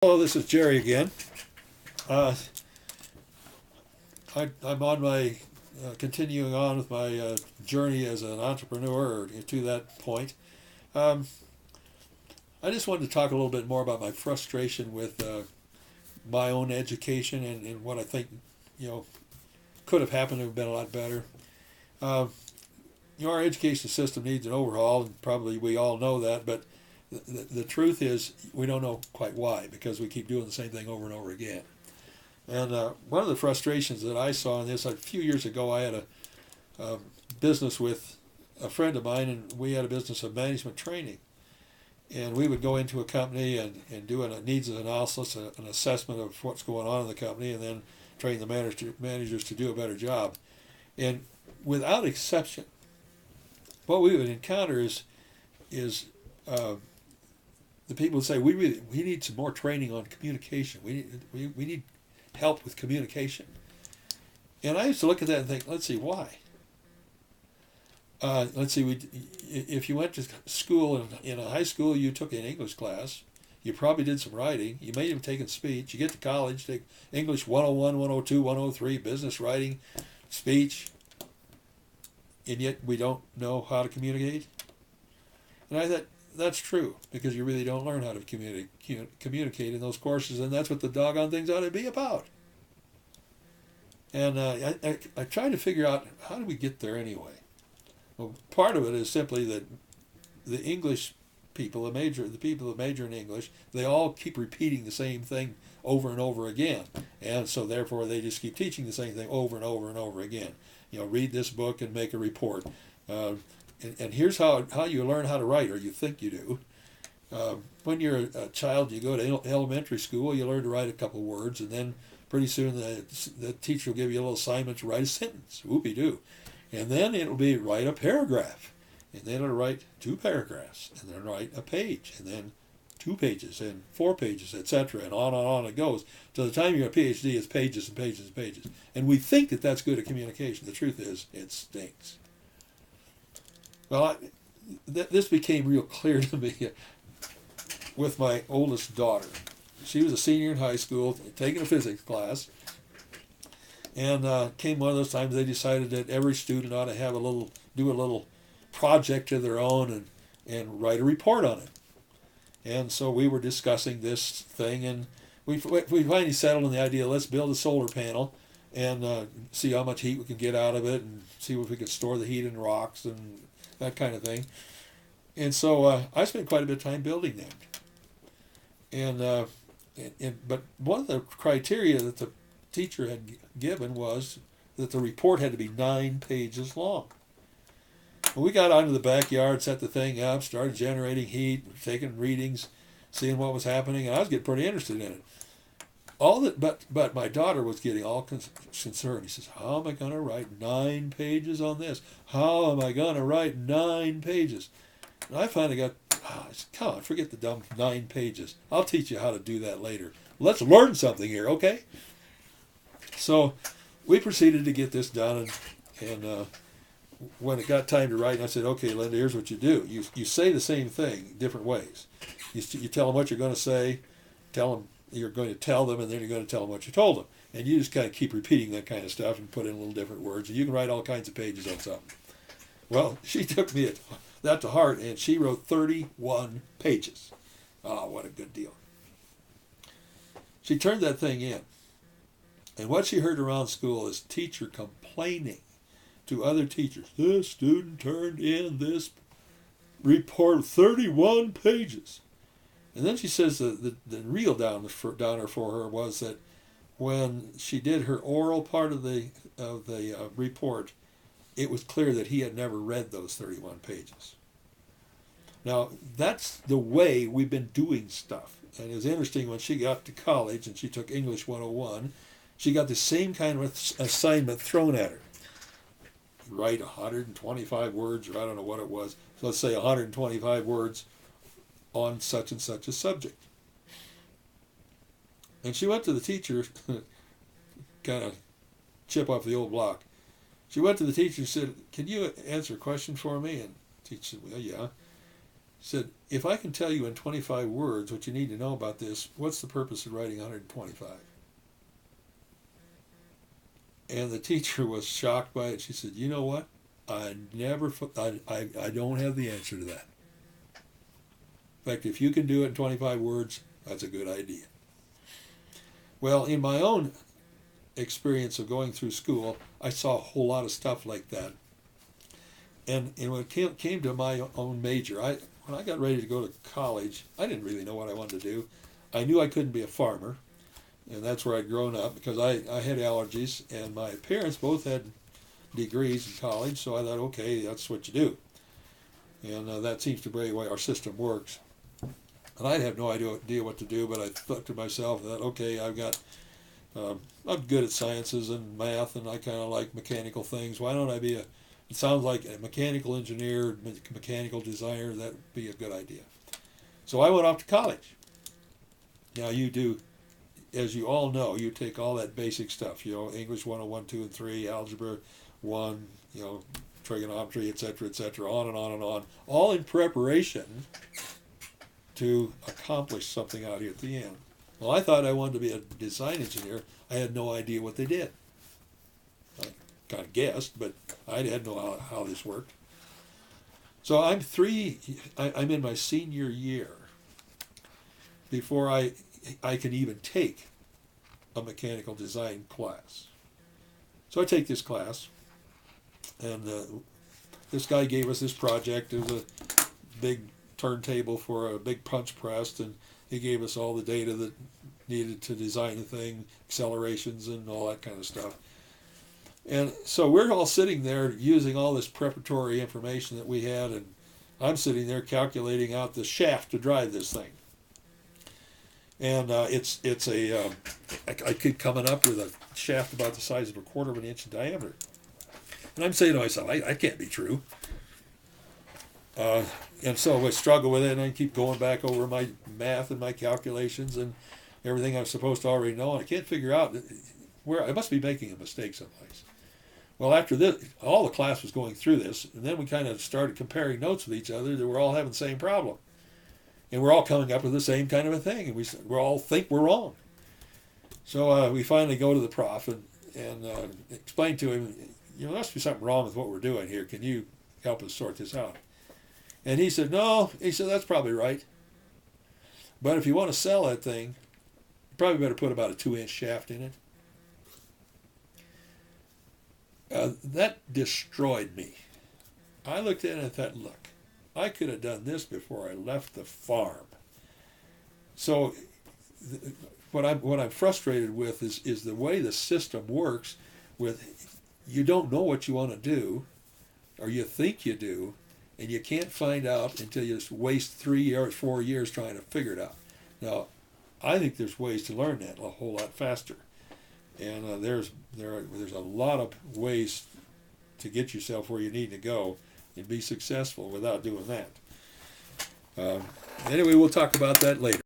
Hello, this is Jerry again. Uh, I'm on my continuing on with my journey as an entrepreneur to that point. Um, I just wanted to talk a little bit more about my frustration with my own education and what I think you know could have happened to have been a lot better. Uh, our education system needs an overhaul, and probably we all know that. But the truth is, we don't know quite why because we keep doing the same thing over and over again. And one of the frustrations that I saw in this, a few years ago, I had a business with a friend of mine, and we had a business of management training. And we would go into a company and do a needs analysis, an assessment of what's going on in the company, and then train the managers to do a better job. And without exception, what we would encounter is uh, the people would say we need some more training on communication. We need help with communication. And I used to look at that and think, let's see, why? Let's see, if you went to school in a high school, you took an English class, you probably did some writing, you may have taken speech, you get to college, take English 101, 102, 103, business writing, speech, and yet we don't know how to communicate. And I thought, that's true, because you really don't learn how to communicate in those courses, and that's what the doggone things ought to be about. And I tried to figure out, how do we get there anyway? Well, part of it is simply that the English people, the people that major in English, they all keep repeating the same thing over and over again, and so therefore they just keep teaching the same thing over and over and over again. Read this book and make a report. And here's how you learn how to write, or you think you do. When you're a child, you go to elementary school, you learn to write a couple words, and then pretty soon the teacher will give you a little assignment to write a sentence. Whoopie-doo. And then it'll be write a paragraph. And then it'll write 2 paragraphs. And then write a page. And then 2 pages and 4 pages, etc. And on it goes. To the time you're a PhD, it's pages and pages and pages. And we think that that's good at communication. The truth is, it stinks. Well, this became real clear to me with my oldest daughter. She was a senior in high school, taking a physics class, and came one of those times they decided that every student ought to have do a little project of their own and write a report on it. And so we were discussing this thing, and we finally settled on the idea, let's build a solar panel and see how much heat we can get out of it, and see if we can store the heat in rocks and that kind of thing. And so I spent quite a bit of time building that. But one of the criteria that the teacher had given was that the report had to be 9 pages long. Well, we got out into the backyard, set the thing up, started generating heat, taking readings, seeing what was happening, and I was getting pretty interested in it. But my daughter was getting all concerned. He says, how am I going to write 9 pages on this? How am I going to write 9 pages? And I finally got, I said, come on, forget the dumb 9 pages. I'll teach you how to do that later. Let's learn something here, okay? So we proceeded to get this done, and when it got time to write, I said, okay, Linda, here's what you do. You say the same thing different ways. You tell them what you're going to say, you're going to tell them, and then you're going to tell them what you told them. And you just kind of keep repeating that kind of stuff and put in little different words, and you can write all kinds of pages on something. Well, she took that to heart, and she wrote 31 pages. Oh, what a good deal. She turned that thing in, and what she heard around school is teacher complaining to other teachers. This student turned in this report 31 pages. And then she says the real downer for her was that when she did her oral part of the report, it was clear that he had never read those 31 pages. Now, that's the way we've been doing stuff. And it was interesting, when she got to college and she took English 101, she got the same kind of assignment thrown at her. Write 125 words, or I don't know what it was. So let's say 125 words on such and such a subject. And she went to the teacher, kind of chip off the old block. She went to the teacher and said, can you answer a question for me? And the teacher said, well, yeah. said, if I can tell you in 25 words what you need to know about this, what's the purpose of writing 125? And the teacher was shocked by it. She said, you know what? I don't have the answer to that. In fact, if you can do it in 25 words, that's a good idea. Well, in my own experience of going through school, I saw a whole lot of stuff like that. And when it came to my own major, when I got ready to go to college, I didn't really know what I wanted to do. I knew I couldn't be a farmer, and that's where I'd grown up because I had allergies, and my parents both had degrees in college, so I thought, okay, that's what you do. And that seems to be the way our system works. And I had no idea what to do, but I thought to myself that, okay, I'm good at sciences and math, and I kind of like mechanical things. Why don't I be it sounds like a mechanical engineer, mechanical designer, that would be a good idea. So I went off to college. Now you do, as you all know, you take all that basic stuff, English 101, 2, and 3, Algebra 1, trigonometry, etc., on and on and on, all in preparation to accomplish something out here at the end. Well, I thought I wanted to be a design engineer. I had no idea what they did. I kind of guessed, but I didn't know how this worked. So I'm in my senior year before I can even take a mechanical design class. So I take this class, and this guy gave us this project. It was a big turntable for a big punch press, and he gave us all the data that needed to design the thing, accelerations and all that kind of stuff. And so we're all sitting there using all this preparatory information that we had, and I'm sitting there calculating out the shaft to drive this thing. And I keep coming up with a shaft about the size of a quarter of an inch in diameter. And I'm saying to myself, that can't be true. And so I struggle with it, and I keep going back over my math and my calculations and everything I'm supposed to already know, and I can't figure out where I must be making a mistake someplace. Well, after this, all the class was going through this, and then we kind of started comparing notes with each other that we're all having the same problem. And we're all coming up with the same kind of a thing, and we all think we're wrong. So we finally go to the prof and explain to him, there must be something wrong with what we're doing here. Can you help us sort this out? And he said, no. He said, that's probably right. But if you want to sell that thing, you probably better put about a 2-inch shaft in it. That destroyed me. I looked at it and thought, look, I could have done this before I left the farm. So what I'm frustrated with is the way the system works with you don't know what you want to do, or you think you do, and you can't find out until you just waste 3 or 4 years trying to figure it out. Now, I think there's ways to learn that a whole lot faster. And there's a lot of ways to get yourself where you need to go and be successful without doing that. Anyway, we'll talk about that later.